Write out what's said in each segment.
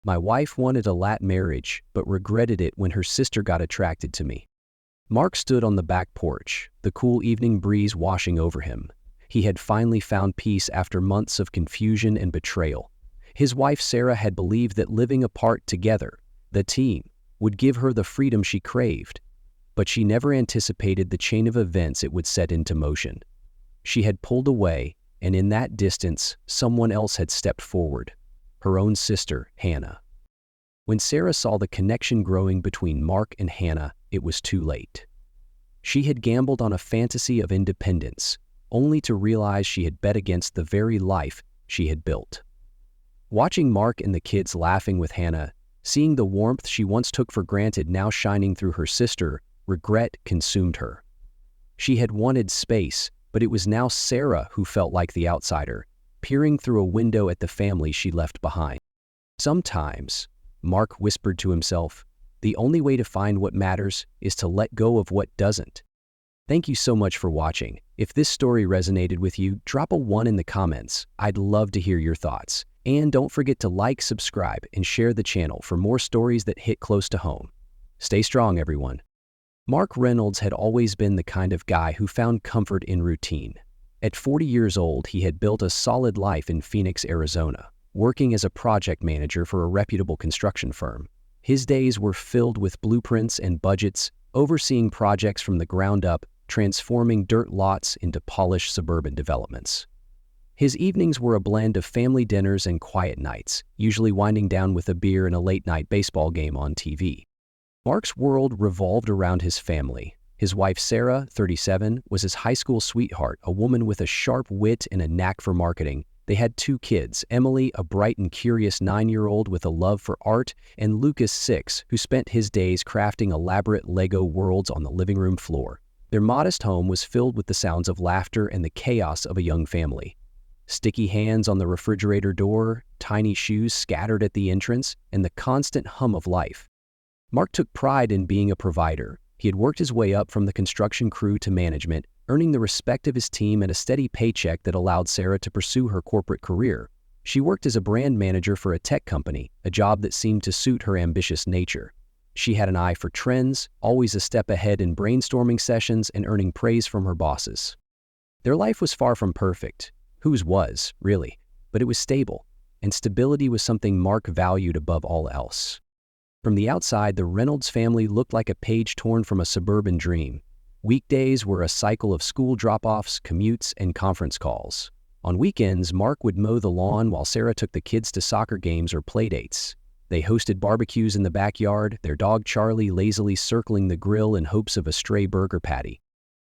My wife wanted a LAT marriage, but regretted it when her sister got attracted to me. Mark stood on the back porch, the cool evening breeze washing over him. He had finally found peace after months of confusion and betrayal. His wife Sarah had believed that living apart together, the team, would give her the freedom she craved, but she never anticipated the chain of events it would set into motion. She had pulled away, and in that distance, someone else had stepped forward, her own sister, Hannah. When Sarah saw the connection growing between Mark and Hannah, it was too late. She had gambled on a fantasy of independence, only to realize she had bet against the very life she had built. Watching Mark and the kids laughing with Hannah, seeing the warmth she once took for granted now shining through her sister, regret consumed her. She had wanted space, but it was now Sarah who felt like the outsider, peering through a window at the family she left behind. Sometimes, Mark whispered to himself, the only way to find what matters is to let go of what doesn't. Thank you so much for watching. If this story resonated with you, drop a 1 in the comments. I'd love to hear your thoughts. And don't forget to like, subscribe, and share the channel for more stories that hit close to home. Stay strong, everyone. Mark Reynolds had always been the kind of guy who found comfort in routine. At 40 years old, he had built a solid life in Phoenix, Arizona, working as a project manager for a reputable construction firm. His days were filled with blueprints and budgets, overseeing projects from the ground up, transforming dirt lots into polished suburban developments. His evenings were a blend of family dinners and quiet nights, usually winding down with a beer and a late-night baseball game on TV. Mark's world revolved around his family. His wife Sarah, 37, was his high school sweetheart, a woman with a sharp wit and a knack for marketing. They had 2 kids, Emily, a bright and curious 9-year-old with a love for art, and Lucas, 6, who spent his days crafting elaborate Lego worlds on the living room floor. Their modest home was filled with the sounds of laughter and the chaos of a young family. Sticky hands on the refrigerator door, tiny shoes scattered at the entrance, and the constant hum of life. Mark took pride in being a provider. He had worked his way up from the construction crew to management, earning the respect of his team and a steady paycheck that allowed Sarah to pursue her corporate career. She worked as a brand manager for a tech company, a job that seemed to suit her ambitious nature. She had an eye for trends, always a step ahead in brainstorming sessions and earning praise from her bosses. Their life was far from perfect. Whose was, really, but it was stable, and stability was something Mark valued above all else. From the outside, the Reynolds family looked like a page torn from a suburban dream. Weekdays were a cycle of school drop-offs, commutes, and conference calls. On weekends, Mark would mow the lawn while Sarah took the kids to soccer games or playdates. They hosted barbecues in the backyard, their dog Charlie lazily circling the grill in hopes of a stray burger patty.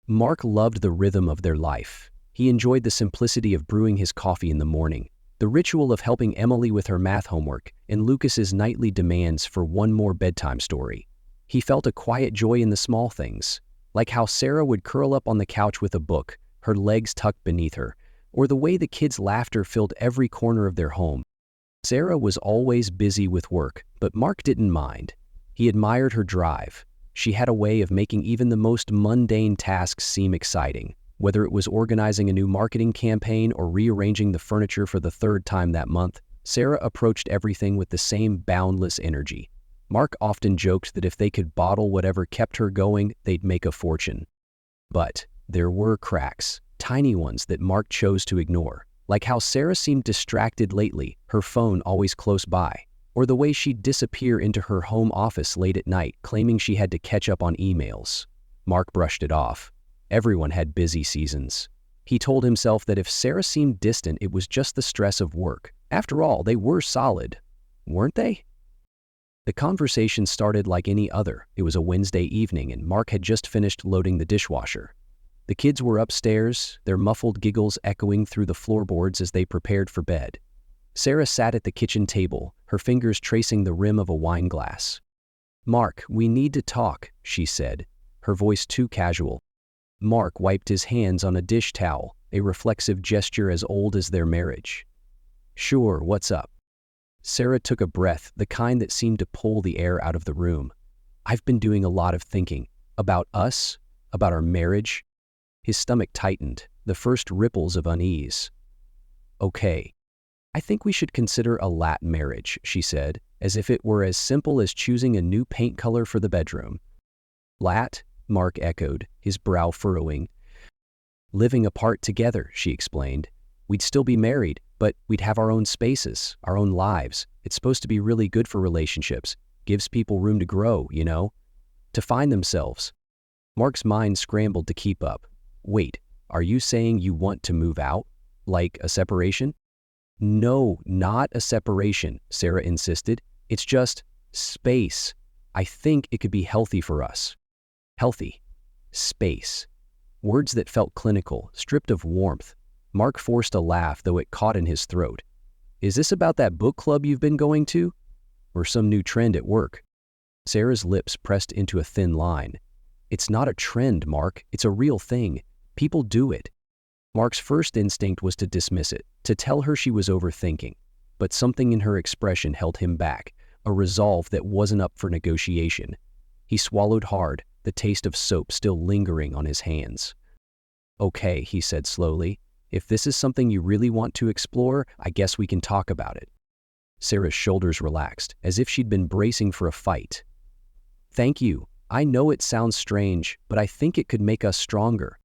Mark loved the rhythm of their life. He enjoyed the simplicity of brewing his coffee in the morning, the ritual of helping Emily with her math homework, and Lucas's nightly demands for one more bedtime story. He felt a quiet joy in the small things, like how Sarah would curl up on the couch with a book, her legs tucked beneath her, or the way the kids' laughter filled every corner of their home. Sarah was always busy with work, but Mark didn't mind. He admired her drive. She had a way of making even the most mundane tasks seem exciting. Whether it was organizing a new marketing campaign or rearranging the furniture for the 3rd time that month, Sarah approached everything with the same boundless energy. Mark often joked that if they could bottle whatever kept her going, they'd make a fortune. But there were cracks, tiny ones that Mark chose to ignore, like how Sarah seemed distracted lately, her phone always close by, or the way she'd disappear into her home office late at night, claiming she had to catch up on emails. Mark brushed it off. Everyone had busy seasons. He told himself that if Sarah seemed distant, it was just the stress of work. After all, they were solid, weren't they? The conversation started like any other. It was a Wednesday evening and Mark had just finished loading the dishwasher. The kids were upstairs, their muffled giggles echoing through the floorboards as they prepared for bed. Sarah sat at the kitchen table, her fingers tracing the rim of a wine glass. "Mark, we need to talk," she said, her voice too casual. Mark wiped his hands on a dish towel, a reflexive gesture as old as their marriage. "Sure, what's up?" Sarah took a breath, the kind that seemed to pull the air out of the room. "I've been doing a lot of thinking. About us, about our marriage." His stomach tightened, the first ripples of unease. "Okay. I think we should consider a LAT marriage," she said, as if it were as simple as choosing a new paint color for the bedroom. "LAT," Mark echoed, his brow furrowing. "Living apart together," she explained. "We'd still be married, but we'd have our own spaces, our own lives. It's supposed to be really good for relationships. Gives people room to grow, to find themselves." Mark's mind scrambled to keep up. "Wait, are you saying you want to move out? Like a separation?" "No, not a separation," Sarah insisted. "It's just space. I think it could be healthy for us." Healthy. Space. Words that felt clinical, stripped of warmth. Mark forced a laugh, though it caught in his throat. "Is this about that book club you've been going to? Or some new trend at work?" Sarah's lips pressed into a thin line. "It's not a trend, Mark. It's a real thing. People do it." Mark's first instinct was to dismiss it, to tell her she was overthinking. But something in her expression held him back, a resolve that wasn't up for negotiation. He swallowed hard, the taste of soap still lingering on his hands. "Okay," he said slowly. "If this is something you really want to explore, I guess we can talk about it." Sarah's shoulders relaxed, as if she'd been bracing for a fight. "Thank you. I know it sounds strange, but I think it could make us stronger."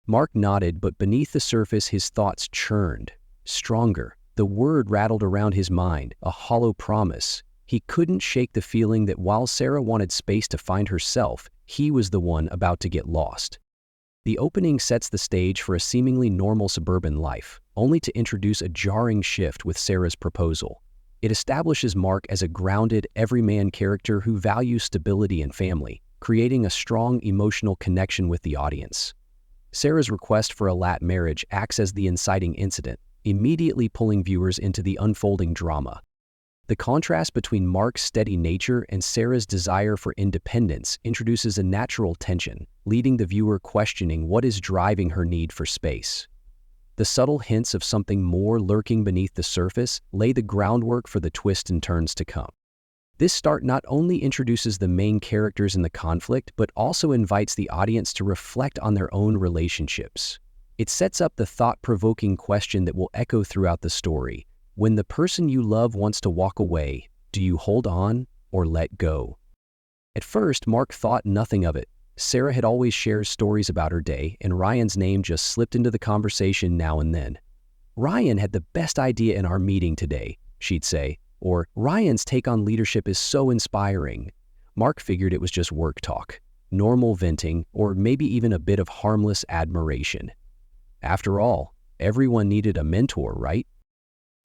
Mark nodded, but beneath the surface his thoughts churned. Stronger. The word rattled around his mind, a hollow promise. He couldn't shake the feeling that while Sarah wanted space to find herself, he was the one about to get lost. The opening sets the stage for a seemingly normal suburban life, only to introduce a jarring shift with Sarah's proposal. It establishes Mark as a grounded, everyman character who values stability and family, creating a strong emotional connection with the audience. Sarah's request for a LAT marriage acts as the inciting incident, immediately pulling viewers into the unfolding drama. The contrast between Mark's steady nature and Sarah's desire for independence introduces a natural tension, leading the viewer questioning what is driving her need for space. The subtle hints of something more lurking beneath the surface lay the groundwork for the twists and turns to come. This start not only introduces the main characters in the conflict, but also invites the audience to reflect on their own relationships. It sets up the thought-provoking question that will echo throughout the story. When the person you love wants to walk away, do you hold on or let go? At first, Mark thought nothing of it. Sarah had always shared stories about her day, and Ryan's name just slipped into the conversation now and then. "Ryan had the best idea in our meeting today," she'd say, or "Ryan's take on leadership is so inspiring." Mark figured it was just work talk, normal venting, or maybe even a bit of harmless admiration. After all, everyone needed a mentor, right?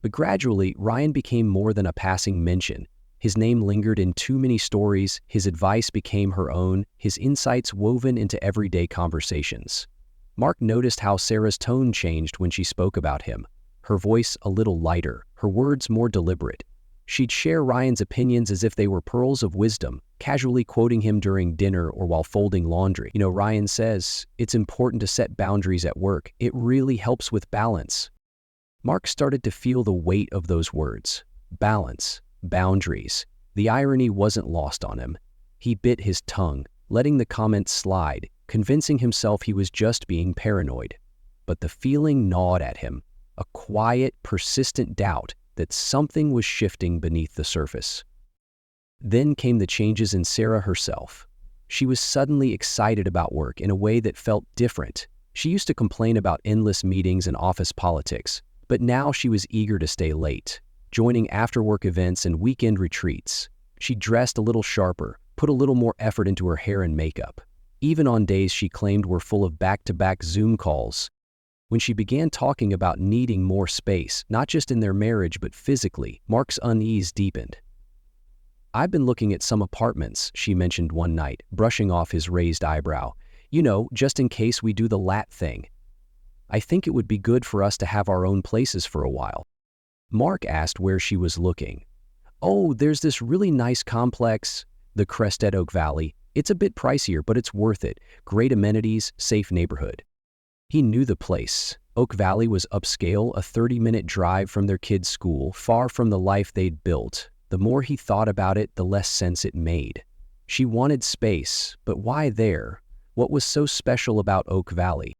But gradually, Ryan became more than a passing mention. His name lingered in too many stories, his advice became her own, his insights woven into everyday conversations. Mark noticed how Sarah's tone changed when she spoke about him. Her voice a little lighter, her words more deliberate. She'd share Ryan's opinions as if they were pearls of wisdom, casually quoting him during dinner or while folding laundry. "Ryan says, it's important to set boundaries at work. It really helps with balance." Mark started to feel the weight of those words. Balance, boundaries. The irony wasn't lost on him. He bit his tongue, letting the comment slide, convincing himself he was just being paranoid. But the feeling gnawed at him, a quiet, persistent doubt that something was shifting beneath the surface. Then came the changes in Sarah herself. She was suddenly excited about work in a way that felt different. She used to complain about endless meetings and office politics, but now she was eager to stay late, joining after-work events and weekend retreats. She dressed a little sharper, put a little more effort into her hair and makeup, even on days she claimed were full of back-to-back Zoom calls. When she began talking about needing more space, not just in their marriage but physically, Mark's unease deepened. "I've been looking at some apartments," she mentioned one night, brushing off his raised eyebrow. Just in case we do the LAT thing. I think it would be good for us to have our own places for a while." Mark asked where she was looking. "Oh, there's this really nice complex, the Crest at Oak Valley. It's a bit pricier, but it's worth it. Great amenities, safe neighborhood." He knew the place. Oak Valley was upscale, a 30-minute drive from their kids' school, far from the life they'd built. The more he thought about it, the less sense it made. She wanted space, but why there? What was so special about Oak Valley?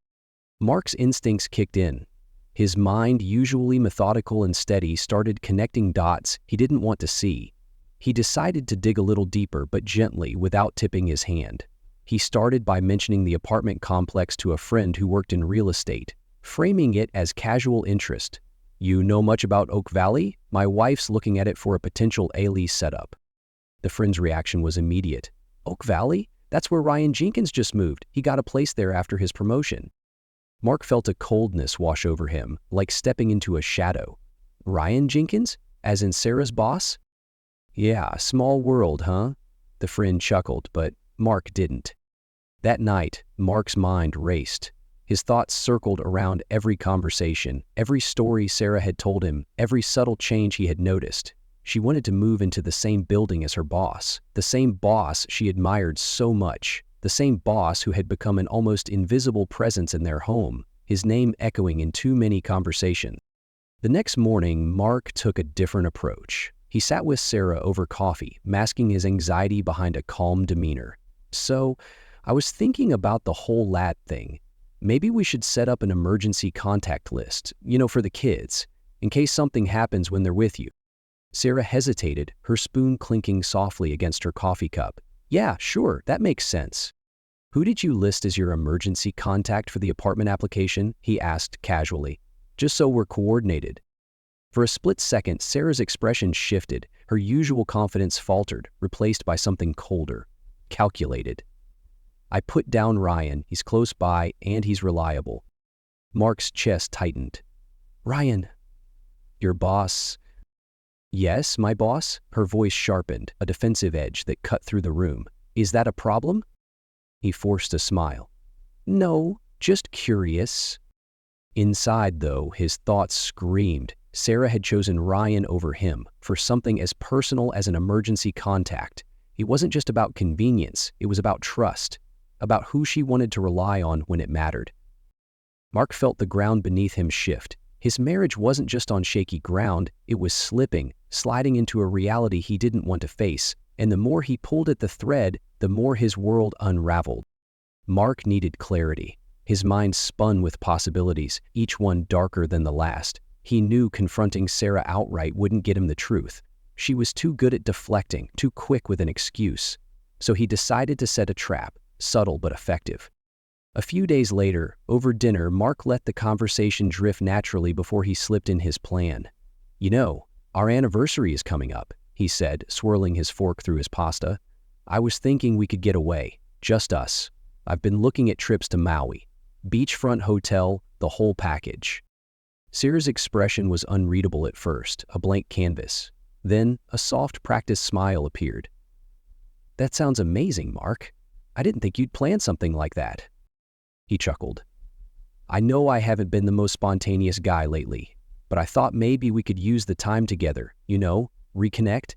Mark's instincts kicked in. His mind, usually methodical and steady, started connecting dots he didn't want to see. He decided to dig a little deeper but gently without tipping his hand. He started by mentioning the apartment complex to a friend who worked in real estate, framing it as casual interest. "You know much about Oak Valley? My wife's looking at it for a potential LAT setup." The friend's reaction was immediate. "Oak Valley? That's where Ryan Jenkins just moved. He got a place there after his promotion." Mark felt a coldness wash over him, like stepping into a shadow. "Ryan Jenkins? As in Sarah's boss?" "Yeah, small world, huh?" The friend chuckled, but Mark didn't. That night, Mark's mind raced. His thoughts circled around every conversation, every story Sarah had told him, every subtle change he had noticed. She wanted to move into the same building as her boss, the same boss she admired so much, the same boss who had become an almost invisible presence in their home, his name echoing in too many conversations. The next morning, Mark took a different approach. He sat with Sarah over coffee, masking his anxiety behind a calm demeanor. "So, I was thinking about the whole LAT thing. Maybe we should set up an emergency contact list, for the kids, in case something happens when they're with you." Sarah hesitated, her spoon clinking softly against her coffee cup. "Yeah, sure, that makes sense." "Who did you list as your emergency contact for the apartment application?" he asked casually. "Just so we're coordinated." For a split second, Sarah's expression shifted. Her usual confidence faltered, replaced by something colder, calculated. "I put down Ryan. He's close by, and he's reliable." Mark's chest tightened. "Ryan, your boss?" "Yes, my boss?" Her voice sharpened, a defensive edge that cut through the room. "Is that a problem?" He forced a smile. "No, just curious." Inside, though, his thoughts screamed. Sarah had chosen Ryan over him for something as personal as an emergency contact. It wasn't just about convenience, it was about trust, about who she wanted to rely on when it mattered. Mark felt the ground beneath him shift. His marriage wasn't just on shaky ground, it was slipping, sliding into a reality he didn't want to face, and the more he pulled at the thread, the more his world unraveled. Mark needed clarity. His mind spun with possibilities, each one darker than the last. He knew confronting Sarah outright wouldn't get him the truth. She was too good at deflecting, too quick with an excuse. So he decided to set a trap, subtle but effective. A few days later, over dinner, Mark let the conversation drift naturally before he slipped in his plan. "Our anniversary is coming up," he said, swirling his fork through his pasta. "I was thinking we could get away, just us. I've been looking at trips to Maui. Beachfront hotel, the whole package." Sarah's expression was unreadable at first, a blank canvas. Then, a soft, practiced smile appeared. "That sounds amazing, Mark. I didn't think you'd plan something like that." He chuckled. "I know I haven't been the most spontaneous guy lately, but I thought maybe we could use the time together, reconnect."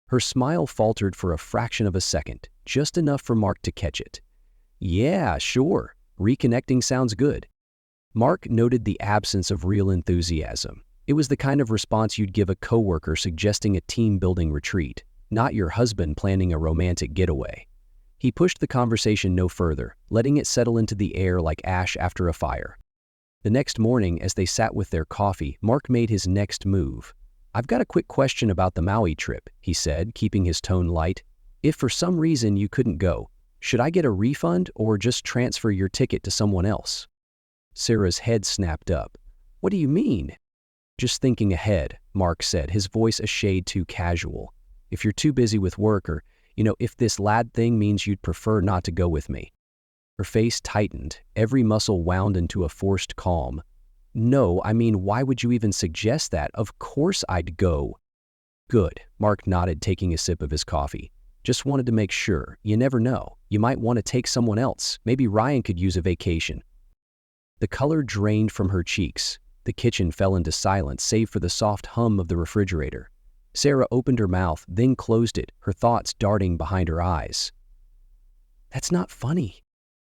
Her smile faltered for a fraction of a second, just enough for Mark to catch it. "Yeah, sure. Reconnecting sounds good." Mark noted the absence of real enthusiasm. It was the kind of response you'd give a coworker suggesting a team-building retreat, not your husband planning a romantic getaway. He pushed the conversation no further, letting it settle into the air like ash after a fire. The next morning, as they sat with their coffee, Mark made his next move. "I've got a quick question about the Maui trip," he said, keeping his tone light. "If for some reason you couldn't go, should I get a refund or just transfer your ticket to someone else?" Sarah's head snapped up. "What do you mean?" "Just thinking ahead," Mark said, his voice a shade too casual. "If you're too busy with work or, if this lad thing means you'd prefer not to go with me." Her face tightened, every muscle wound into a forced calm. "No, why would you even suggest that? Of course I'd go." "Good," Mark nodded, taking a sip of his coffee. "Just wanted to make sure. You never know. You might want to take someone else. Maybe Ryan could use a vacation." The color drained from her cheeks. The kitchen fell into silence, save for the soft hum of the refrigerator. Sarah opened her mouth, then closed it, her thoughts darting behind her eyes. "That's not funny."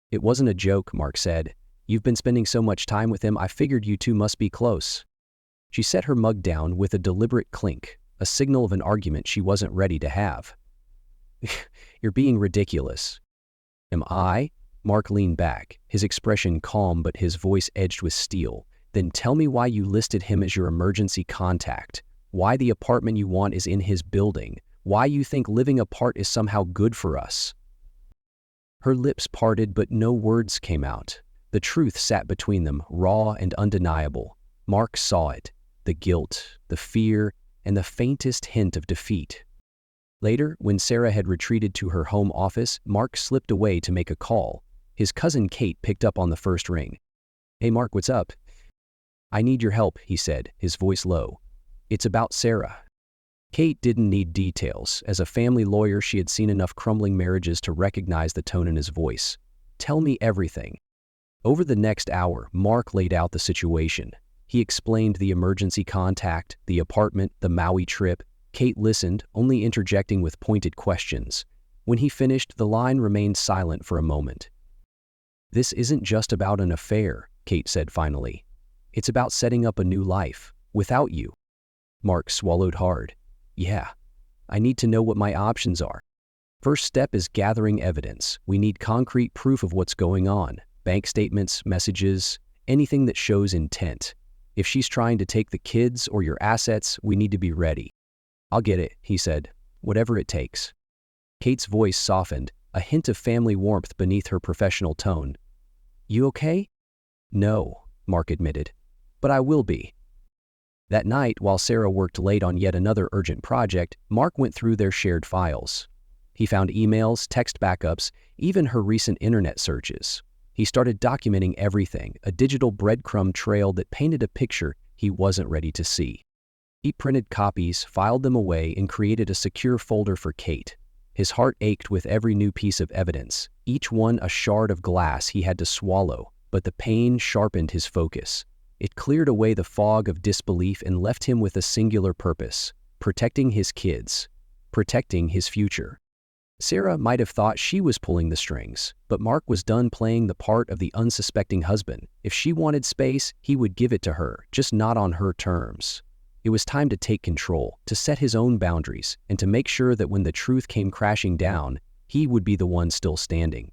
"It wasn't a joke," Mark said. "You've been spending so much time with him, I figured you two must be close." She set her mug down with a deliberate clink, a signal of an argument she wasn't ready to have. "You're being ridiculous." "Am I?" Mark leaned back, his expression calm but his voice edged with steel. "Then tell me why you listed him as your emergency contact. Why the apartment you want is in his building. Why you think living apart is somehow good for us?" Her lips parted, but no words came out. The truth sat between them, raw and undeniable. Mark saw it, the guilt, the fear, and the faintest hint of defeat. Later, when Sarah had retreated to her home office, Mark slipped away to make a call. His cousin Kate picked up on the first ring. "Hey Mark, what's up?" "I need your help," he said, his voice low. "It's about Sarah." Kate didn't need details. As a family lawyer, she had seen enough crumbling marriages to recognize the tone in his voice. "Tell me everything." Over the next hour, Mark laid out the situation. He explained the emergency contact, the apartment, the Maui trip. Kate listened, only interjecting with pointed questions. When he finished, the line remained silent for a moment. "This isn't just about an affair," Kate said finally. "It's about setting up a new life, without you." Mark swallowed hard. "Yeah, I need to know what my options are. First step is gathering evidence. We need concrete proof of what's going on. Bank statements, messages, anything that shows intent. If she's trying to take the kids or your assets, we need to be ready." "I'll get it," he said. "Whatever it takes." Kate's voice softened, a hint of family warmth beneath her professional tone. "You okay?" "No," Mark admitted. "But I will be." That night, while Sarah worked late on yet another urgent project, Mark went through their shared files. He found emails, text backups, even her recent internet searches. He started documenting everything, a digital breadcrumb trail that painted a picture he wasn't ready to see. He printed copies, filed them away, and created a secure folder for Kate. His heart ached with every new piece of evidence, each one a shard of glass he had to swallow, but the pain sharpened his focus. It cleared away the fog of disbelief and left him with a singular purpose: protecting his kids, protecting his future. Sarah might have thought she was pulling the strings, but Mark was done playing the part of the unsuspecting husband. If she wanted space, he would give it to her, just not on her terms. It was time to take control, to set his own boundaries, and to make sure that when the truth came crashing down, he would be the one still standing.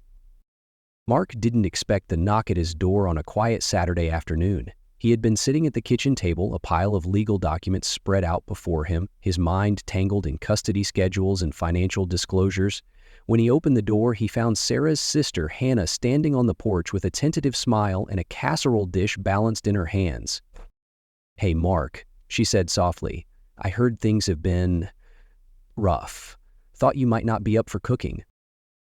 Mark didn't expect the knock at his door on a quiet Saturday afternoon. He had been sitting at the kitchen table, a pile of legal documents spread out before him, his mind tangled in custody schedules and financial disclosures. When he opened the door, he found Sarah's sister, Hannah, standing on the porch with a tentative smile and a casserole dish balanced in her hands. "Hey, Mark," she said softly. "I heard things have been rough. Thought you might not be up for cooking."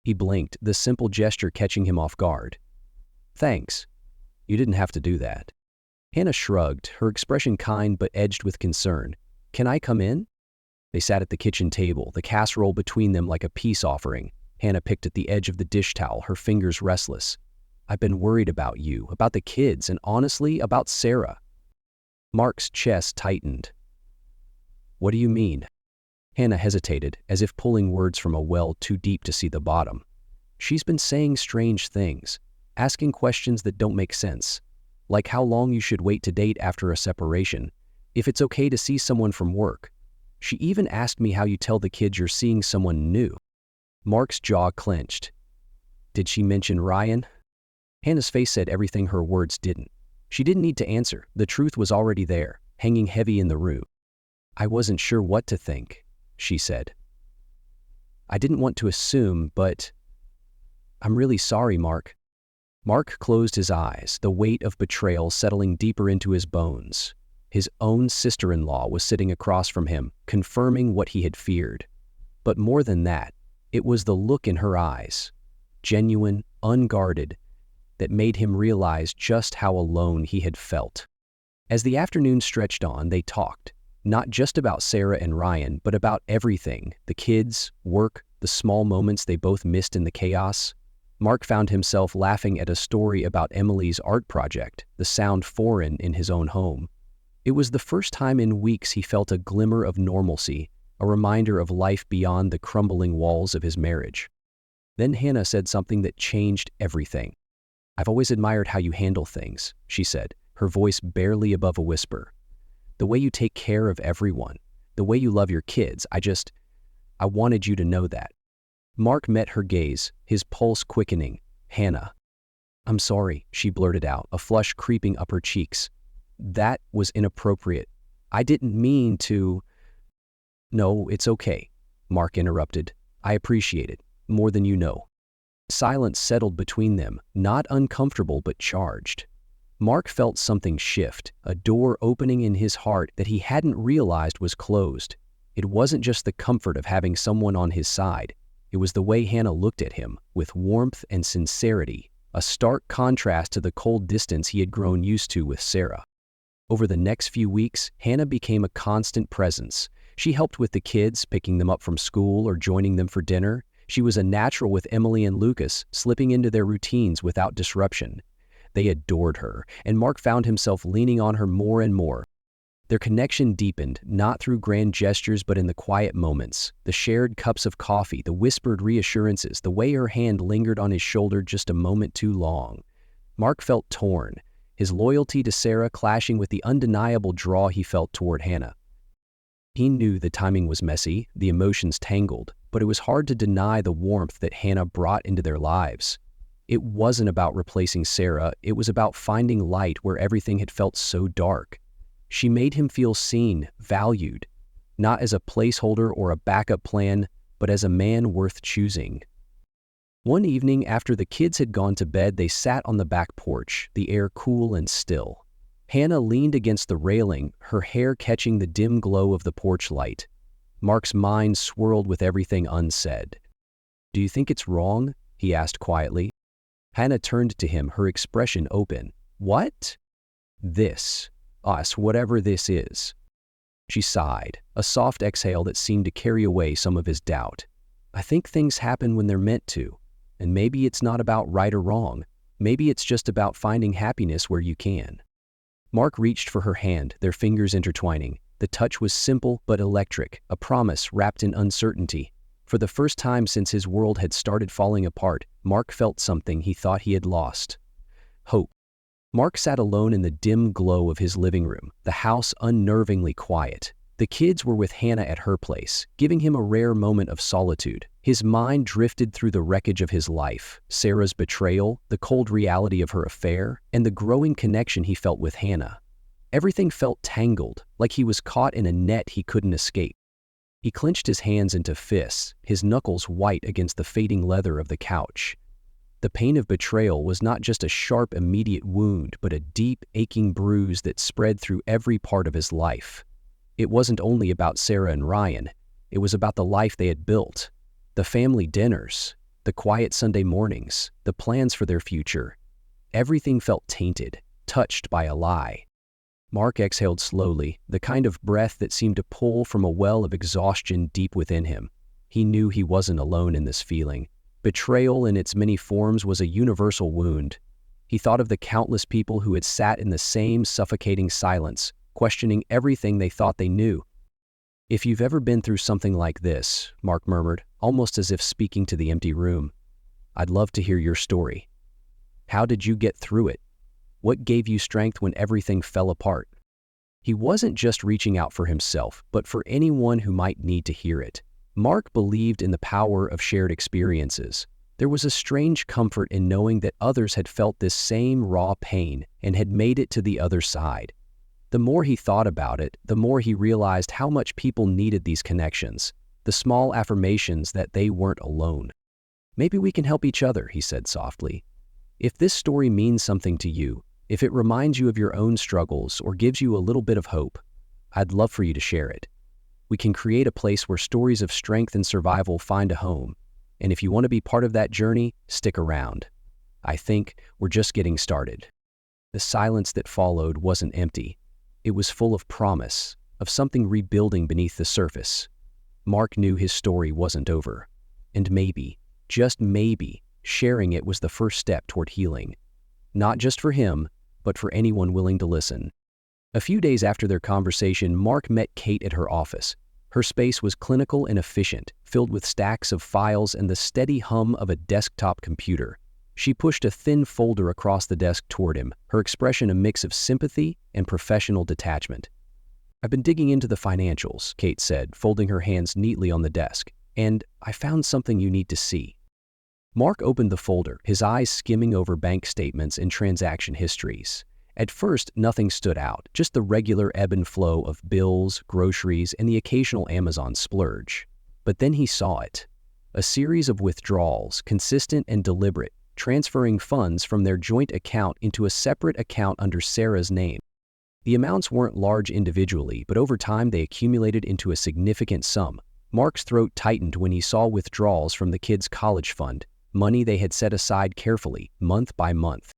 He blinked, the simple gesture catching him off guard. "Thanks. You didn't have to do that." Hannah shrugged, her expression kind but edged with concern. "Can I come in?" They sat at the kitchen table, the casserole between them like a peace offering. Hannah picked at the edge of the dish towel, her fingers restless. "I've been worried about you, about the kids, and honestly, about Sarah." Mark's chest tightened. "What do you mean?" Hannah hesitated, as if pulling words from a well too deep to see the bottom. "She's been saying strange things, asking questions that don't make sense. Like how long you should wait to date after a separation, if it's okay to see someone from work. She even asked me how you tell the kids you're seeing someone new." Mark's jaw clenched. "Did she mention Ryan?" Hannah's face said everything her words didn't. She didn't need to answer. The truth was already there, hanging heavy in the room. "I wasn't sure what to think," she said. "I didn't want to assume, but I'm really sorry, Mark." Mark closed his eyes, the weight of betrayal settling deeper into his bones. His own sister-in-law was sitting across from him, confirming what he had feared. But more than that, it was the look in her eyes, genuine, unguarded, that made him realize just how alone he had felt. As the afternoon stretched on, they talked, not just about Sarah and Ryan, but about everything: the kids, work, the small moments they both missed in the chaos. Mark found himself laughing at a story about Emily's art project, the sound foreign in his own home. It was the first time in weeks he felt a glimmer of normalcy, a reminder of life beyond the crumbling walls of his marriage. Then Hannah said something that changed everything. "I've always admired how you handle things," she said, her voice barely above a whisper. "The way you take care of everyone, the way you love your kids, I wanted you to know that." Mark met her gaze, his pulse quickening. "Hannah." "I'm sorry," she blurted out, a flush creeping up her cheeks. "That was inappropriate. I didn't mean to." "No, it's okay." Mark interrupted. "I appreciate it, more than you know." Silence settled between them, not uncomfortable but charged. Mark felt something shift, a door opening in his heart that he hadn't realized was closed. It wasn't just the comfort of having someone on his side. It was the way Hannah looked at him, with warmth and sincerity, a stark contrast to the cold distance he had grown used to with Sarah. Over the next few weeks, Hannah became a constant presence. She helped with the kids, picking them up from school or joining them for dinner. She was a natural with Emily and Lucas, slipping into their routines without disruption. They adored her, and Mark found himself leaning on her more and more. Their connection deepened, not through grand gestures but in the quiet moments, the shared cups of coffee, the whispered reassurances, the way her hand lingered on his shoulder just a moment too long. Mark felt torn, his loyalty to Sarah clashing with the undeniable draw he felt toward Hannah. He knew the timing was messy, the emotions tangled, but it was hard to deny the warmth that Hannah brought into their lives. It wasn't about replacing Sarah, it was about finding light where everything had felt so dark. She made him feel seen, valued, not as a placeholder or a backup plan, but as a man worth choosing. One evening after the kids had gone to bed, they sat on the back porch, the air cool and still. Hannah leaned against the railing, her hair catching the dim glow of the porch light. Mark's mind swirled with everything unsaid. "Do you think it's wrong?" he asked quietly. Hannah turned to him, her expression open. "What?" "This. Us, whatever this is." She sighed, a soft exhale that seemed to carry away some of his doubt. "I think things happen when they're meant to. And maybe it's not about right or wrong. Maybe it's just about finding happiness where you can." Mark reached for her hand, their fingers intertwining. The touch was simple but electric, a promise wrapped in uncertainty. For the first time since his world had started falling apart, Mark felt something he thought he had lost. Hope. Mark sat alone in the dim glow of his living room, the house unnervingly quiet. The kids were with Hannah at her place, giving him a rare moment of solitude. His mind drifted through the wreckage of his life, Sarah's betrayal, the cold reality of her affair, and the growing connection he felt with Hannah. Everything felt tangled, like he was caught in a net he couldn't escape. He clenched his hands into fists, his knuckles white against the fading leather of the couch. The pain of betrayal was not just a sharp, immediate wound, but a deep, aching bruise that spread through every part of his life. It wasn't only about Sarah and Ryan. It was about the life they had built. The family dinners, the quiet Sunday mornings, the plans for their future. Everything felt tainted, touched by a lie. Mark exhaled slowly, the kind of breath that seemed to pull from a well of exhaustion deep within him. He knew he wasn't alone in this feeling. Betrayal in its many forms was a universal wound. He thought of the countless people who had sat in the same suffocating silence, questioning everything they thought they knew. "If you've ever been through something like this," Mark murmured, almost as if speaking to the empty room, "I'd love to hear your story. How did you get through it? What gave you strength when everything fell apart?" He wasn't just reaching out for himself, but for anyone who might need to hear it. Mark believed in the power of shared experiences. There was a strange comfort in knowing that others had felt this same raw pain and had made it to the other side. The more he thought about it, the more he realized how much people needed these connections, the small affirmations that they weren't alone. "Maybe we can help each other," he said softly. "If this story means something to you, if it reminds you of your own struggles or gives you a little bit of hope, I'd love for you to share it. We can create a place where stories of strength and survival find a home. And if you want to be part of that journey, stick around. I think we're just getting started." The silence that followed wasn't empty. It was full of promise, of something rebuilding beneath the surface. Mark knew his story wasn't over. And maybe, just maybe, sharing it was the first step toward healing. Not just for him, but for anyone willing to listen. A few days after their conversation, Mark met Kate at her office. Her space was clinical and efficient, filled with stacks of files and the steady hum of a desktop computer. She pushed a thin folder across the desk toward him, her expression a mix of sympathy and professional detachment. "I've been digging into the financials," Kate said, folding her hands neatly on the desk, "and I found something you need to see." Mark opened the folder, his eyes skimming over bank statements and transaction histories. At first, nothing stood out, just the regular ebb and flow of bills, groceries, and the occasional Amazon splurge. But then he saw it. A series of withdrawals, consistent and deliberate, transferring funds from their joint account into a separate account under Sarah's name. The amounts weren't large individually, but over time they accumulated into a significant sum. Mark's throat tightened when he saw withdrawals from the kids' college fund, money they had set aside carefully, month by month.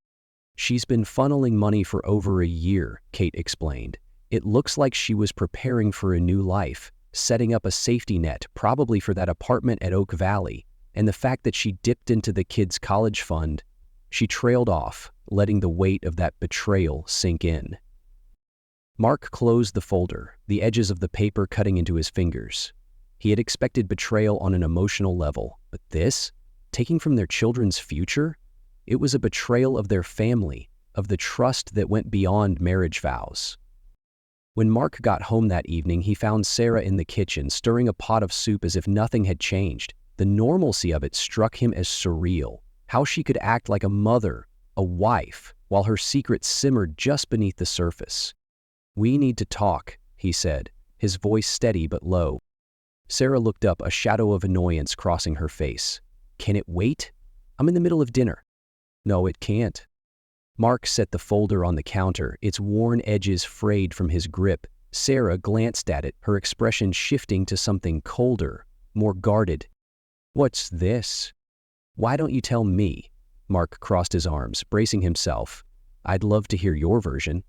"She's been funneling money for over a year," Kate explained. "It looks like she was preparing for a new life, setting up a safety net, probably for that apartment at Oak Valley, and the fact that she dipped into the kids' college fund." She trailed off, letting the weight of that betrayal sink in. Mark closed the folder, the edges of the paper cutting into his fingers. He had expected betrayal on an emotional level, but this? Taking from their children's future? It was a betrayal of their family, of the trust that went beyond marriage vows. When Mark got home that evening, he found Sarah in the kitchen, stirring a pot of soup as if nothing had changed. The normalcy of it struck him as surreal. How she could act like a mother, a wife, while her secrets simmered just beneath the surface. "We need to talk," he said, his voice steady but low. Sarah looked up, a shadow of annoyance crossing her face. "Can it wait? I'm in the middle of dinner." "No, it can't." Mark set the folder on the counter, its worn edges frayed from his grip. Sarah glanced at it, her expression shifting to something colder, more guarded. "What's this?" "Why don't you tell me?" Mark crossed his arms, bracing himself. "I'd love to hear your version."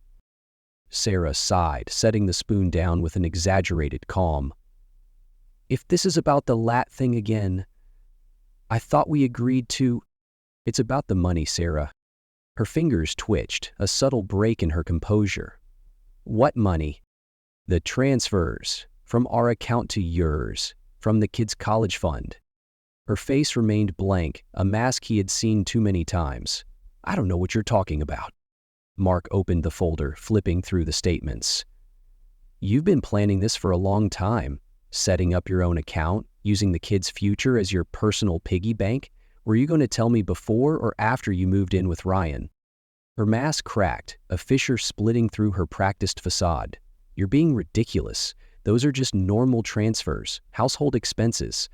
Sarah sighed, setting the spoon down with an exaggerated calm. "If this is about the LAT thing again, I thought we agreed to—" "It's about the money, Sarah." Her fingers twitched, a subtle break in her composure. "What money?" "The transfers, from our account to yours, from the kids' college fund." Her face remained blank, a mask he had seen too many times. "I don't know what you're talking about." Mark opened the folder, flipping through the statements. "You've been planning this for a long time, setting up your own account, using the kids' future as your personal piggy bank. Were you going to tell me before or after you moved in with Ryan?" Her mask cracked, a fissure splitting through her practiced facade. "You're being ridiculous. Those are just normal transfers, household expenses."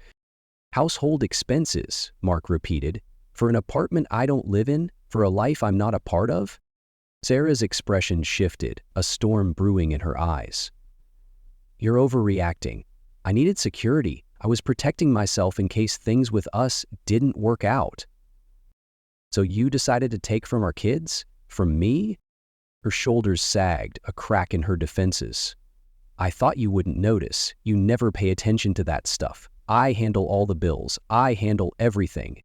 "Household expenses," Mark repeated. "For an apartment I don't live in? For a life I'm not a part of?" Sarah's expression shifted, a storm brewing in her eyes. "You're overreacting. I needed security. I was protecting myself in case things with us didn't work out." "So you decided to take from our kids? From me?" Her shoulders sagged, a crack in her defenses. "I thought you wouldn't notice. You never pay attention to that stuff. I handle all the bills. I handle everything."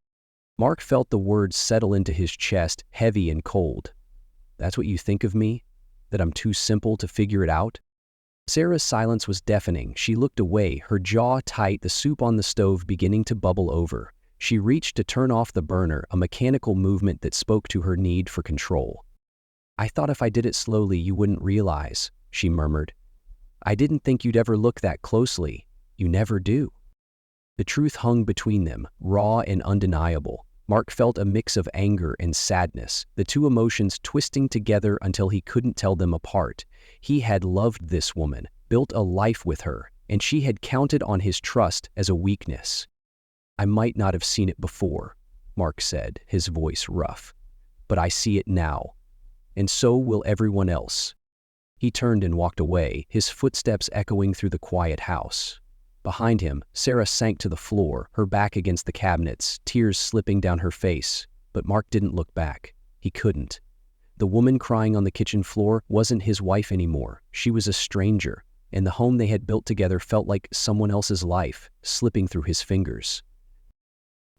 Mark felt the words settle into his chest, heavy and cold. "That's what you think of me? That I'm too simple to figure it out?" Sarah's silence was deafening. She looked away, her jaw tight, the soup on the stove beginning to bubble over. She reached to turn off the burner, a mechanical movement that spoke to her need for control. "I thought if I did it slowly you wouldn't realize," she murmured. "I didn't think you'd ever look that closely. You never do." The truth hung between them, raw and undeniable. Mark felt a mix of anger and sadness, the two emotions twisting together until he couldn't tell them apart. He had loved this woman, built a life with her, and she had counted on his trust as a weakness. "I might not have seen it before," Mark said, his voice rough. "But I see it now. And so will everyone else." He turned and walked away, his footsteps echoing through the quiet house. Behind him, Sarah sank to the floor, her back against the cabinets, tears slipping down her face. But Mark didn't look back. He couldn't. The woman crying on the kitchen floor wasn't his wife anymore. She was a stranger, and the home they had built together felt like someone else's life, slipping through his fingers.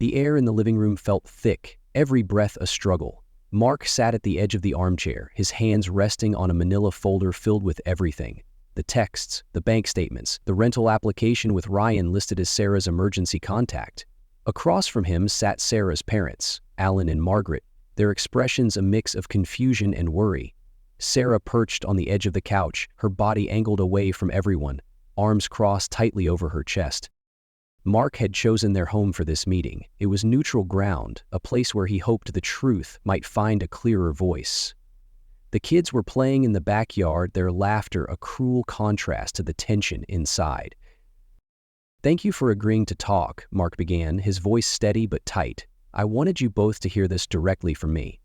The air in the living room felt thick, every breath a struggle. Mark sat at the edge of the armchair, his hands resting on a manila folder filled with everything. The texts, the bank statements, the rental application with Ryan listed as Sarah's emergency contact. Across from him sat Sarah's parents, Alan and Margaret, their expressions a mix of confusion and worry. Sarah perched on the edge of the couch, her body angled away from everyone, arms crossed tightly over her chest. Mark had chosen their home for this meeting. It was neutral ground, a place where he hoped the truth might find a clearer voice. The kids were playing in the backyard, their laughter a cruel contrast to the tension inside. "Thank you for agreeing to talk," Mark began, his voice steady but tight. "I wanted you both to hear this directly from me."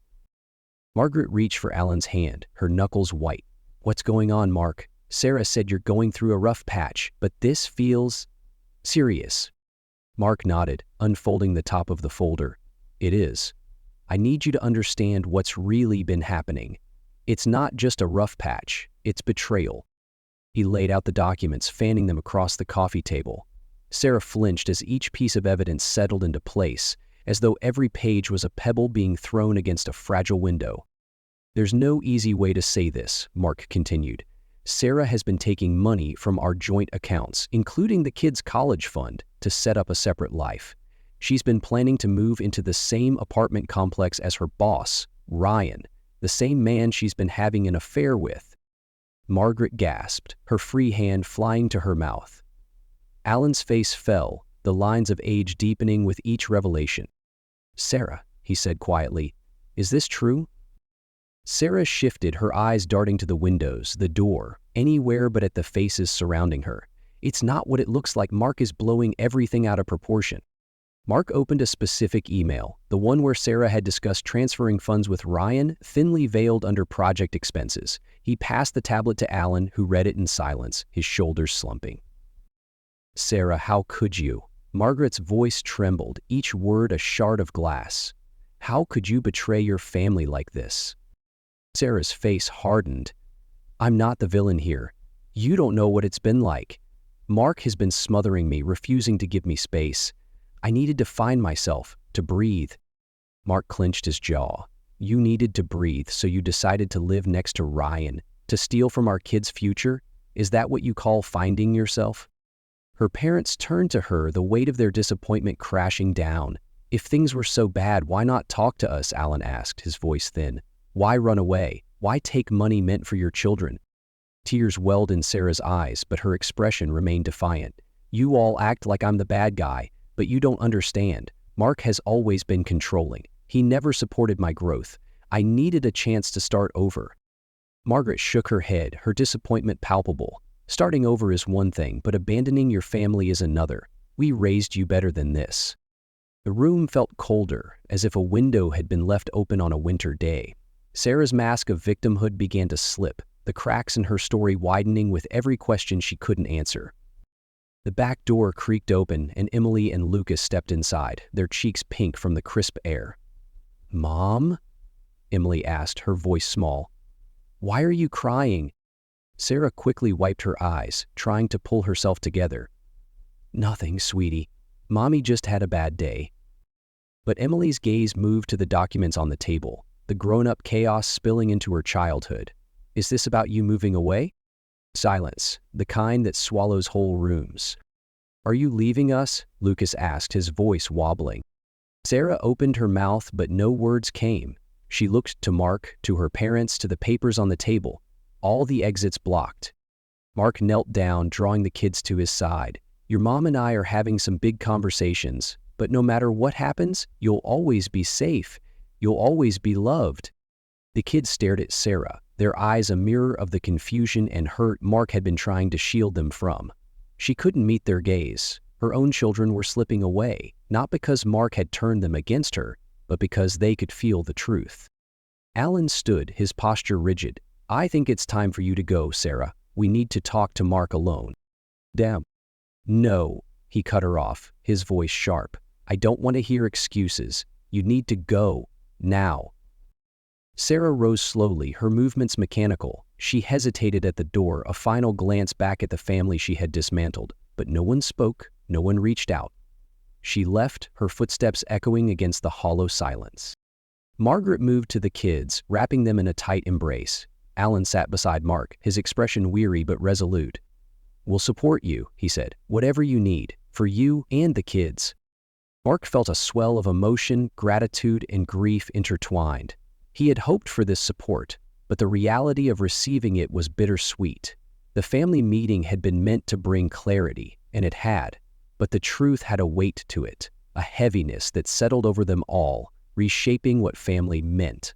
Margaret reached for Alan's hand, her knuckles white. "What's going on, Mark? Sarah said you're going through a rough patch, but this feels serious." Mark nodded, unfolding the top of the folder. "It is. I need you to understand what's really been happening. It's not just a rough patch, it's betrayal." He laid out the documents, fanning them across the coffee table. Sarah flinched as each piece of evidence settled into place, as though every page was a pebble being thrown against a fragile window. "There's no easy way to say this," Mark continued. "Sarah has been taking money from our joint accounts, including the kids' college fund, to set up a separate life. She's been planning to move into the same apartment complex as her boss, Ryan, the same man she's been having an affair with." Margaret gasped, her free hand flying to her mouth. Alan's face fell, the lines of age deepening with each revelation. "Sarah," he said quietly, "is this true?" Sarah shifted, her eyes darting to the windows, the door, anywhere but at the faces surrounding her. "It's not what it looks like." Mark is blowing everything out of proportion. Mark opened a specific email, the one where Sarah had discussed transferring funds with Ryan, thinly veiled under project expenses. He passed the tablet to Alan, who read it in silence, his shoulders slumping. "Sarah, how could you?" Margaret's voice trembled, each word a shard of glass. "How could you betray your family like this?" Sarah's face hardened. "I'm not the villain here. You don't know what it's been like. Mark has been smothering me, refusing to give me space. I needed to find myself, to breathe." Mark clenched his jaw. "You needed to breathe, so you decided to live next to Ryan, to steal from our kids' future? Is that what you call finding yourself?" Her parents turned to her, the weight of their disappointment crashing down. "If things were so bad, why not talk to us?" Alan asked, his voice thin. "Why run away? Why take money meant for your children?" Tears welled in Sarah's eyes, but her expression remained defiant. "You all act like I'm the bad guy, but you don't understand. Mark has always been controlling. He never supported my growth. I needed a chance to start over." Margaret shook her head, her disappointment palpable. "Starting over is one thing, but abandoning your family is another. We raised you better than this." The room felt colder, as if a window had been left open on a winter day. Sarah's mask of victimhood began to slip, the cracks in her story widening with every question she couldn't answer. The back door creaked open, and Emily and Lucas stepped inside, their cheeks pink from the crisp air. "Mom?" Emily asked, her voice small. "Why are you crying?" Sarah quickly wiped her eyes, trying to pull herself together. "Nothing, sweetie. Mommy just had a bad day." But Emily's gaze moved to the documents on the table, the grown-up chaos spilling into her childhood. "Is this about you moving away?" Silence, the kind that swallows whole rooms. "Are you leaving us?" Lucas asked, his voice wobbling. Sarah opened her mouth, but no words came. She looked to Mark, to her parents, to the papers on the table, all the exits blocked. Mark knelt down, drawing the kids to his side. "Your mom and I are having some big conversations, but no matter what happens, you'll always be safe. You'll always be loved." The kids stared at Sarah, their eyes a mirror of the confusion and hurt Mark had been trying to shield them from. She couldn't meet their gaze. Her own children were slipping away, not because Mark had turned them against her, but because they could feel the truth. Alan stood, his posture rigid. "I think it's time for you to go, Sarah. We need to talk to Mark alone." "Damn." "No," he cut her off, his voice sharp. "I don't want to hear excuses. You need to go. Now." Sarah rose slowly, her movements mechanical. She hesitated at the door, a final glance back at the family she had dismantled. But no one spoke, no one reached out. She left, her footsteps echoing against the hollow silence. Margaret moved to the kids, wrapping them in a tight embrace. Alan sat beside Mark, his expression weary but resolute. "We'll support you," he said, "whatever you need, for you and the kids." Mark felt a swell of emotion, gratitude, and grief intertwined. He had hoped for this support, but the reality of receiving it was bittersweet. The family meeting had been meant to bring clarity, and it had, but the truth had a weight to it, a heaviness that settled over them all, reshaping what family meant.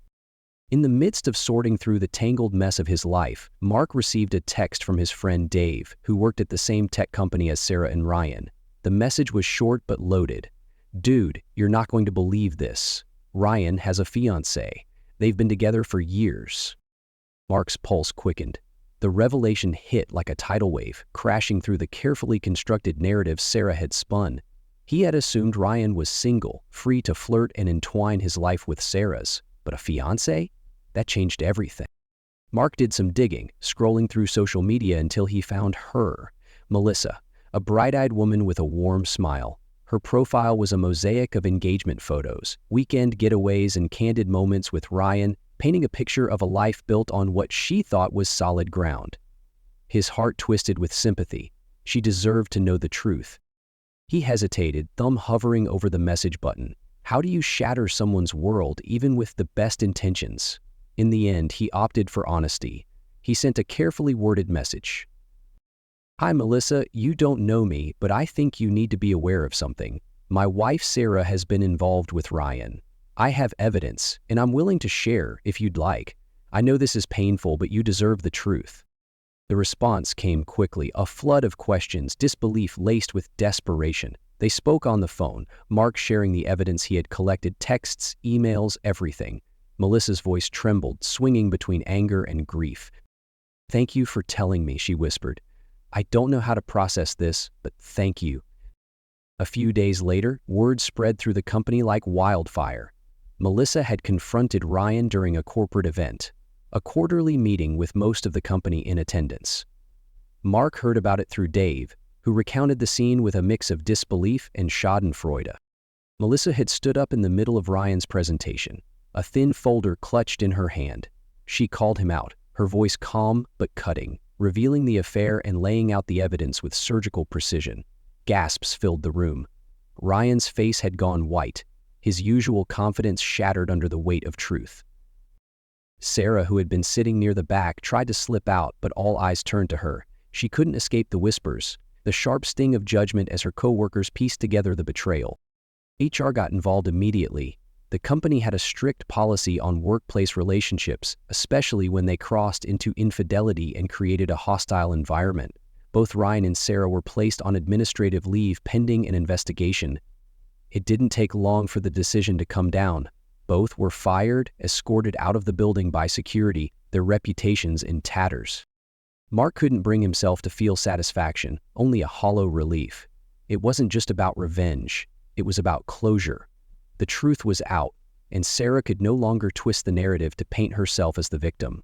In the midst of sorting through the tangled mess of his life, Mark received a text from his friend Dave, who worked at the same tech company as Sarah and Ryan. The message was short but loaded. "Dude, you're not going to believe this. Ryan has a fiancée. They've been together for years." Mark's pulse quickened. The revelation hit like a tidal wave, crashing through the carefully constructed narrative Sarah had spun. He had assumed Ryan was single, free to flirt and entwine his life with Sarah's. But a fiancé? That changed everything. Mark did some digging, scrolling through social media until he found her, Melissa, a bright-eyed woman with a warm smile. Her profile was a mosaic of engagement photos, weekend getaways, and candid moments with Ryan, painting a picture of a life built on what she thought was solid ground. His heart twisted with sympathy. She deserved to know the truth. He hesitated, thumb hovering over the message button. How do you shatter someone's world even with the best intentions? In the end, he opted for honesty. He sent a carefully worded message. "Hi Melissa, you don't know me, but I think you need to be aware of something. My wife Sarah has been involved with Ryan. I have evidence, and I'm willing to share if you'd like. I know this is painful, but you deserve the truth." The response came quickly, a flood of questions, disbelief laced with desperation. They spoke on the phone, Mark sharing the evidence he had collected, texts, emails, everything. Melissa's voice trembled, swinging between anger and grief. "Thank you for telling me," she whispered. "I don't know how to process this, but thank you." A few days later, word spread through the company like wildfire. Melissa had confronted Ryan during a corporate event, a quarterly meeting with most of the company in attendance. Mark heard about it through Dave, who recounted the scene with a mix of disbelief and schadenfreude. Melissa had stood up in the middle of Ryan's presentation, a thin folder clutched in her hand. She called him out, her voice calm but cutting, revealing the affair and laying out the evidence with surgical precision. Gasps filled the room. Ryan's face had gone white, his usual confidence shattered under the weight of truth. Sarah, who had been sitting near the back, tried to slip out, but all eyes turned to her. She couldn't escape the whispers, the sharp sting of judgment as her co-workers pieced together the betrayal. HR got involved immediately. The company had a strict policy on workplace relationships, especially when they crossed into infidelity and created a hostile environment. Both Ryan and Sarah were placed on administrative leave pending an investigation. It didn't take long for the decision to come down. Both were fired, escorted out of the building by security, their reputations in tatters. Mark couldn't bring himself to feel satisfaction, only a hollow relief. It wasn't just about revenge, it was about closure. The truth was out, and Sarah could no longer twist the narrative to paint herself as the victim.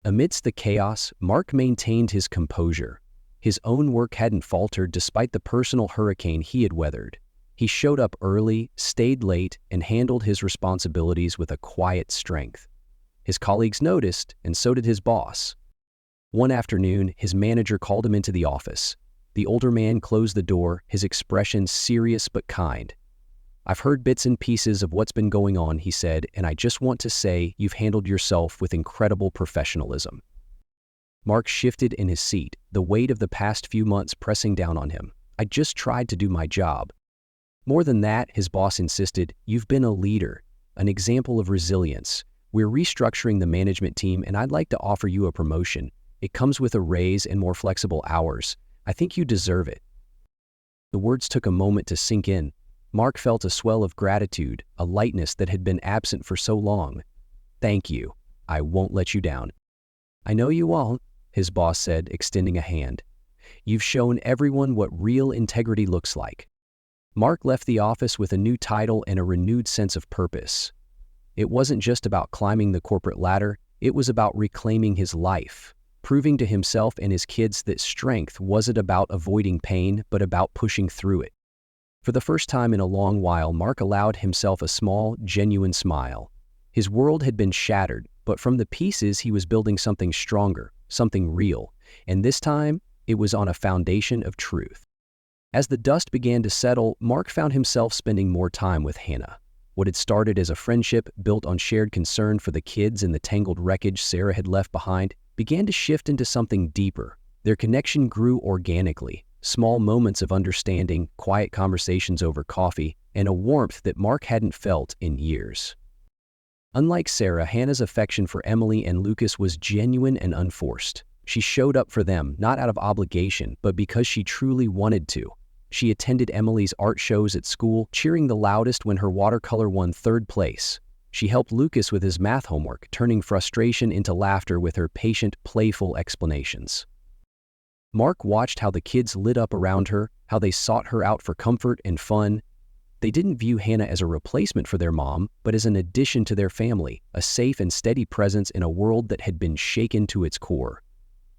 Amidst the chaos, Mark maintained his composure. His own work hadn't faltered despite the personal hurricane he had weathered. He showed up early, stayed late, and handled his responsibilities with a quiet strength. His colleagues noticed, and so did his boss. One afternoon, his manager called him into the office. The older man closed the door, his expression serious but kind. "I've heard bits and pieces of what's been going on," he said, "and I just want to say you've handled yourself with incredible professionalism." Mark shifted in his seat, the weight of the past few months pressing down on him. "I just tried to do my job." More than that, his boss insisted, "You've been a leader, an example of resilience. We're restructuring the management team, and I'd like to offer you a promotion. It comes with a raise and more flexible hours. I think you deserve it." The words took a moment to sink in. Mark felt a swell of gratitude, a lightness that had been absent for so long. "Thank you. I won't let you down." "I know you won't," his boss said, extending a hand. "You've shown everyone what real integrity looks like." Mark left the office with a new title and a renewed sense of purpose. It wasn't just about climbing the corporate ladder, it was about reclaiming his life, proving to himself and his kids that strength wasn't about avoiding pain, but about pushing through it. For the first time in a long while, Mark allowed himself a small, genuine smile. His world had been shattered, but from the pieces he was building something stronger, something real, and this time it was on a foundation of truth. As the dust began to settle, Mark found himself spending more time with Hannah. What had started as a friendship built on shared concern for the kids and the tangled wreckage Sarah had left behind began to shift into something deeper. Their connection grew organically. Small moments of understanding, quiet conversations over coffee, and a warmth that Mark hadn't felt in years. Unlike Sarah, Hannah's affection for Emily and Lucas was genuine and unforced. She showed up for them, not out of obligation, but because she truly wanted to. She attended Emily's art shows at school, cheering the loudest when her watercolor won third place. She helped Lucas with his math homework, turning frustration into laughter with her patient, playful explanations. Mark watched how the kids lit up around her, how they sought her out for comfort and fun. They didn't view Hannah as a replacement for their mom, but as an addition to their family, a safe and steady presence in a world that had been shaken to its core.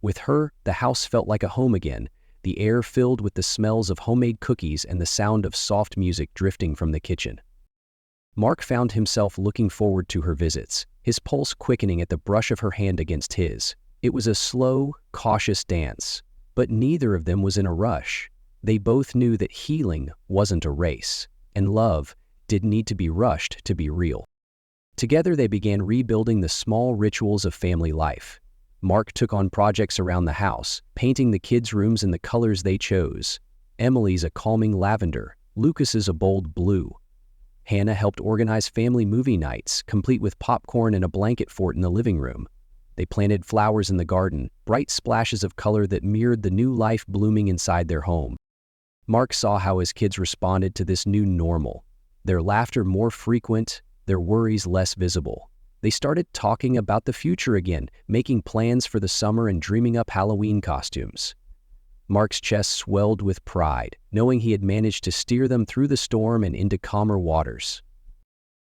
With her, the house felt like a home again, the air filled with the smells of homemade cookies and the sound of soft music drifting from the kitchen. Mark found himself looking forward to her visits, his pulse quickening at the brush of her hand against his. It was a slow, cautious dance, but neither of them was in a rush. They both knew that healing wasn't a race, and love didn't need to be rushed to be real. Together they began rebuilding the small rituals of family life. Mark took on projects around the house, painting the kids' rooms in the colors they chose. Emily's a calming lavender, Lucas's a bold blue. Hannah helped organize family movie nights, complete with popcorn and a blanket fort in the living room. They planted flowers in the garden, bright splashes of color that mirrored the new life blooming inside their home. Mark saw how his kids responded to this new normal. Their laughter more frequent, their worries less visible. They started talking about the future again, making plans for the summer and dreaming up Halloween costumes. Mark's chest swelled with pride, knowing he had managed to steer them through the storm and into calmer waters.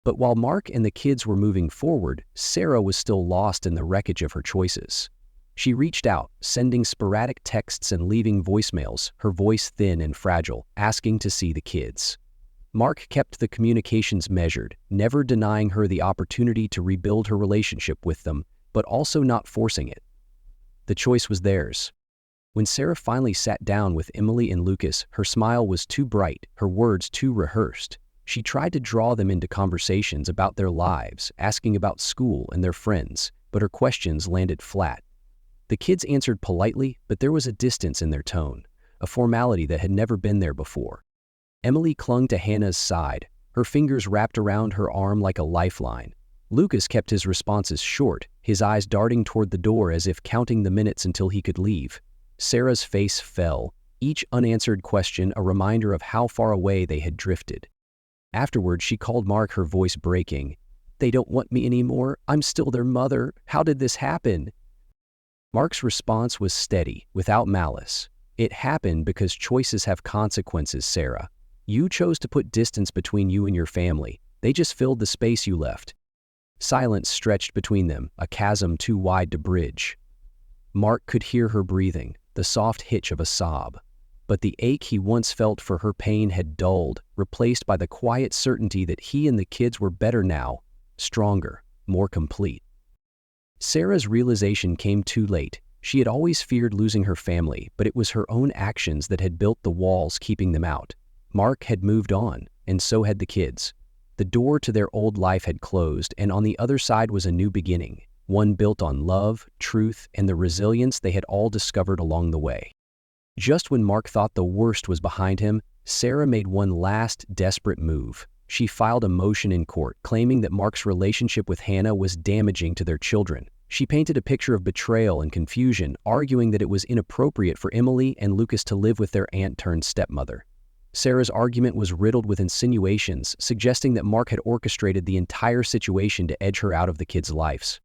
But while Mark and the kids were moving forward, Sarah was still lost in the wreckage of her choices. She reached out, sending sporadic texts and leaving voicemails, her voice thin and fragile, asking to see the kids. Mark kept the communications measured, never denying her the opportunity to rebuild her relationship with them, but also not forcing it. The choice was theirs. When Sarah finally sat down with Emily and Lucas, her smile was too bright, her words too rehearsed. She tried to draw them into conversations about their lives, asking about school and their friends, but her questions landed flat. The kids answered politely, but there was a distance in their tone, a formality that had never been there before. Emily clung to Hannah's side, her fingers wrapped around her arm like a lifeline. Lucas kept his responses short, his eyes darting toward the door as if counting the minutes until he could leave. Sarah's face fell, each unanswered question a reminder of how far away they had drifted. Afterward, she called Mark, her voice breaking. "They don't want me anymore. I'm still their mother. How did this happen?" Mark's response was steady, without malice. "It happened because choices have consequences, Sarah. You chose to put distance between you and your family. They just filled the space you left." Silence stretched between them, a chasm too wide to bridge. Mark could hear her breathing, the soft hitch of a sob. But the ache he once felt for her pain had dulled, replaced by the quiet certainty that he and the kids were better now, stronger, more complete. Sarah's realization came too late. She had always feared losing her family, but it was her own actions that had built the walls keeping them out. Mark had moved on, and so had the kids. The door to their old life had closed, and on the other side was a new beginning, one built on love, truth, and the resilience they had all discovered along the way. Just when Mark thought the worst was behind him, Sarah made one last, desperate move. She filed a motion in court, claiming that Mark's relationship with Hannah was damaging to their children. She painted a picture of betrayal and confusion, arguing that it was inappropriate for Emily and Lucas to live with their aunt-turned-stepmother. Sarah's argument was riddled with insinuations, suggesting that Mark had orchestrated the entire situation to edge her out of the kids' lives.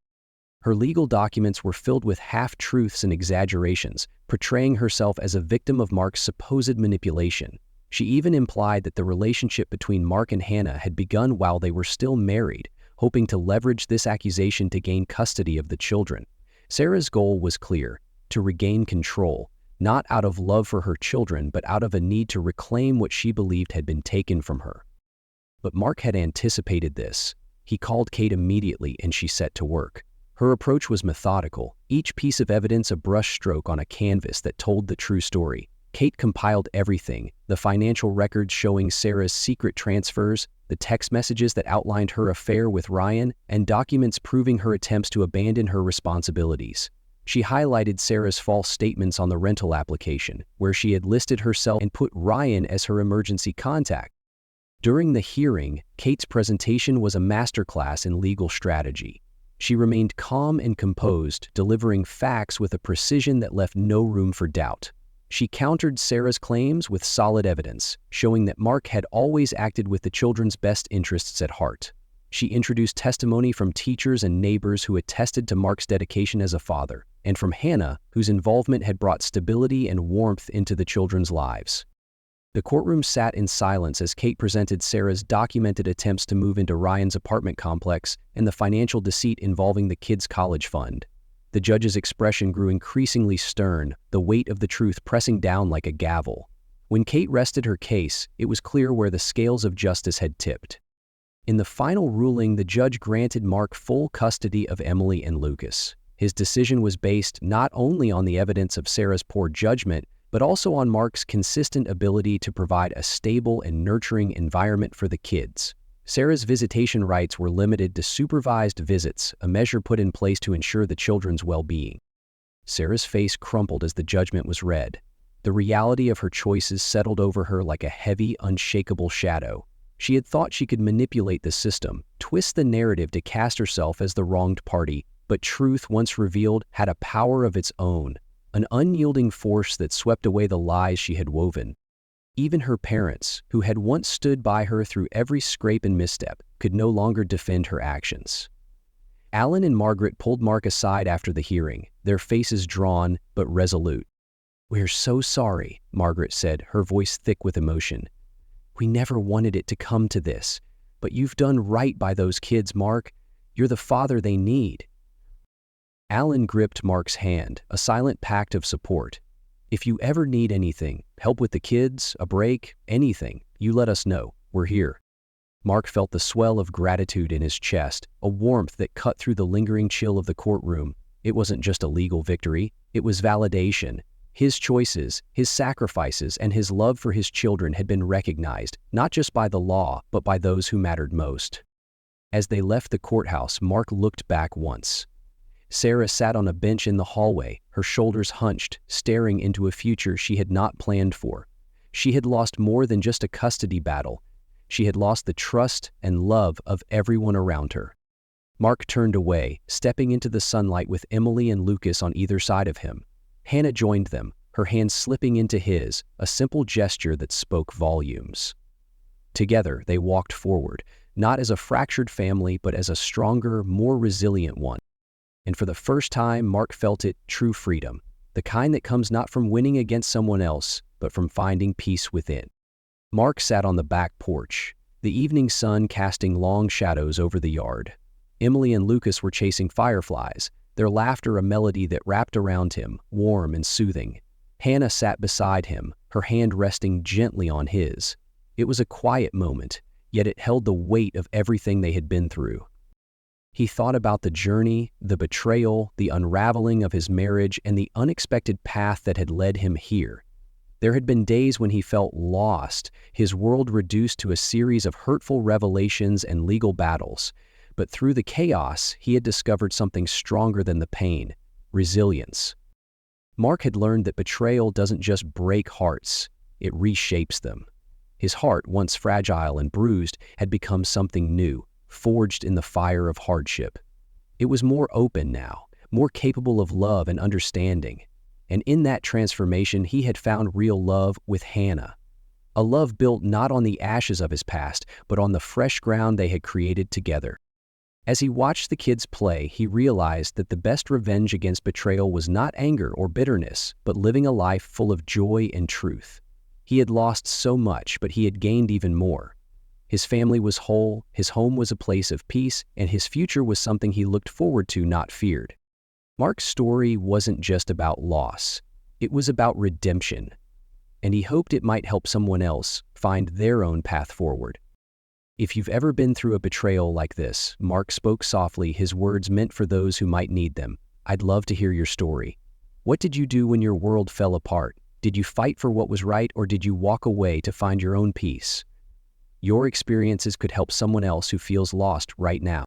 Her legal documents were filled with half-truths and exaggerations, portraying herself as a victim of Mark's supposed manipulation. She even implied that the relationship between Mark and Hannah had begun while they were still married, hoping to leverage this accusation to gain custody of the children. Sarah's goal was clear: to regain control, not out of love for her children, but out of a need to reclaim what she believed had been taken from her. But Mark had anticipated this. He called Kate immediately, and she set to work. Her approach was methodical, each piece of evidence a brushstroke on a canvas that told the true story. Kate compiled everything: the financial records showing Sarah's secret transfers, the text messages that outlined her affair with Ryan, and documents proving her attempts to abandon her responsibilities. She highlighted Sarah's false statements on the rental application, where she had listed herself and put Ryan as her emergency contact. During the hearing, Kate's presentation was a masterclass in legal strategy. She remained calm and composed, delivering facts with a precision that left no room for doubt. She countered Sarah's claims with solid evidence, showing that Mark had always acted with the children's best interests at heart. She introduced testimony from teachers and neighbors who attested to Mark's dedication as a father, and from Hannah, whose involvement had brought stability and warmth into the children's lives. The courtroom sat in silence as Kate presented Sarah's documented attempts to move into Ryan's apartment complex and the financial deceit involving the kids' college fund. The judge's expression grew increasingly stern, the weight of the truth pressing down like a gavel. When Kate rested her case, it was clear where the scales of justice had tipped. In the final ruling, the judge granted Mark full custody of Emily and Lucas. His decision was based not only on the evidence of Sarah's poor judgment, but also on Mark's consistent ability to provide a stable and nurturing environment for the kids. Sarah's visitation rights were limited to supervised visits, a measure put in place to ensure the children's well-being. Sarah's face crumpled as the judgment was read. The reality of her choices settled over her like a heavy, unshakable shadow. She had thought she could manipulate the system, twist the narrative to cast herself as the wronged party, but truth, once revealed, had a power of its own, an unyielding force that swept away the lies she had woven. Even her parents, who had once stood by her through every scrape and misstep, could no longer defend her actions. Alan and Margaret pulled Mark aside after the hearing, their faces drawn but resolute. "We're so sorry," Margaret said, her voice thick with emotion. "We never wanted it to come to this, but you've done right by those kids, Mark. You're the father they need." Alan gripped Mark's hand, a silent pact of support. "If you ever need anything, help with the kids, a break, anything, you let us know. We're here." Mark felt the swell of gratitude in his chest, a warmth that cut through the lingering chill of the courtroom. It wasn't just a legal victory, it was validation. His choices, his sacrifices, and his love for his children had been recognized, not just by the law, but by those who mattered most. As they left the courthouse, Mark looked back once. Sarah sat on a bench in the hallway, her shoulders hunched, staring into a future she had not planned for. She had lost more than just a custody battle. She had lost the trust and love of everyone around her. Mark turned away, stepping into the sunlight with Emily and Lucas on either side of him. Hannah joined them, her hand slipping into his, a simple gesture that spoke volumes. Together, they walked forward, not as a fractured family, but as a stronger, more resilient one. And for the first time, Mark felt it, true freedom, the kind that comes not from winning against someone else, but from finding peace within. Mark sat on the back porch, the evening sun casting long shadows over the yard. Emily and Lucas were chasing fireflies, their laughter a melody that wrapped around him, warm and soothing. Hannah sat beside him, her hand resting gently on his. It was a quiet moment, yet it held the weight of everything they had been through. He thought about the journey, the betrayal, the unraveling of his marriage, and the unexpected path that had led him here. There had been days when he felt lost, his world reduced to a series of hurtful revelations and legal battles. But through the chaos, he had discovered something stronger than the pain: resilience. Mark had learned that betrayal doesn't just break hearts, it reshapes them. His heart, once fragile and bruised, had become something new, forged in the fire of hardship. It was more open now, more capable of love and understanding. And in that transformation, he had found real love with Hannah. A love built not on the ashes of his past, but on the fresh ground they had created together. As he watched the kids play, he realized that the best revenge against betrayal was not anger or bitterness, but living a life full of joy and truth. He had lost so much, but he had gained even more. His family was whole, his home was a place of peace, and his future was something he looked forward to, not feared. Mark's story wasn't just about loss, it was about redemption, and he hoped it might help someone else find their own path forward. "If you've ever been through a betrayal like this," Mark spoke softly, his words meant for those who might need them, "I'd love to hear your story. What did you do when your world fell apart? Did you fight for what was right, or did you walk away to find your own peace? Your experiences could help someone else who feels lost right now."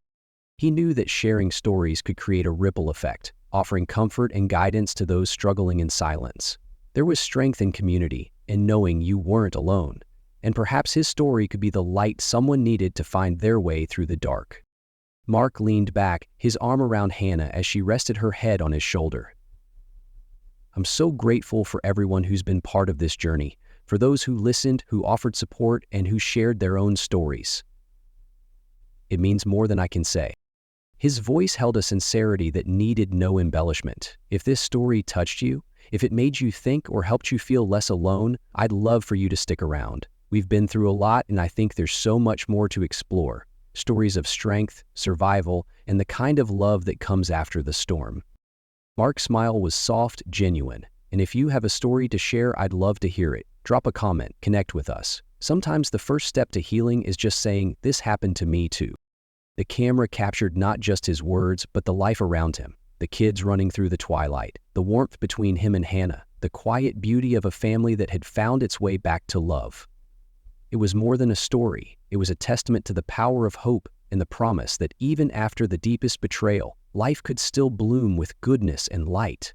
He knew that sharing stories could create a ripple effect, offering comfort and guidance to those struggling in silence. There was strength in community, in knowing you weren't alone, and perhaps his story could be the light someone needed to find their way through the dark. Mark leaned back, his arm around Hannah as she rested her head on his shoulder. I'm so grateful for everyone who's been part of this journey, for those who listened, who offered support, and who shared their own stories. It means more than I can say. His voice held a sincerity that needed no embellishment. If this story touched you, if it made you think or helped you feel less alone, I'd love for you to stick around. We've been through a lot, and I think there's so much more to explore. Stories of strength, survival, and the kind of love that comes after the storm. Mark's smile was soft, genuine, and if you have a story to share, I'd love to hear it. Drop a comment, connect with us. Sometimes the first step to healing is just saying, "This happened to me too." The camera captured not just his words, but the life around him. The kids running through the twilight, the warmth between him and Hannah, the quiet beauty of a family that had found its way back to love. It was more than a story. It was a testament to the power of hope and the promise that even after the deepest betrayal, life could still bloom with goodness and light.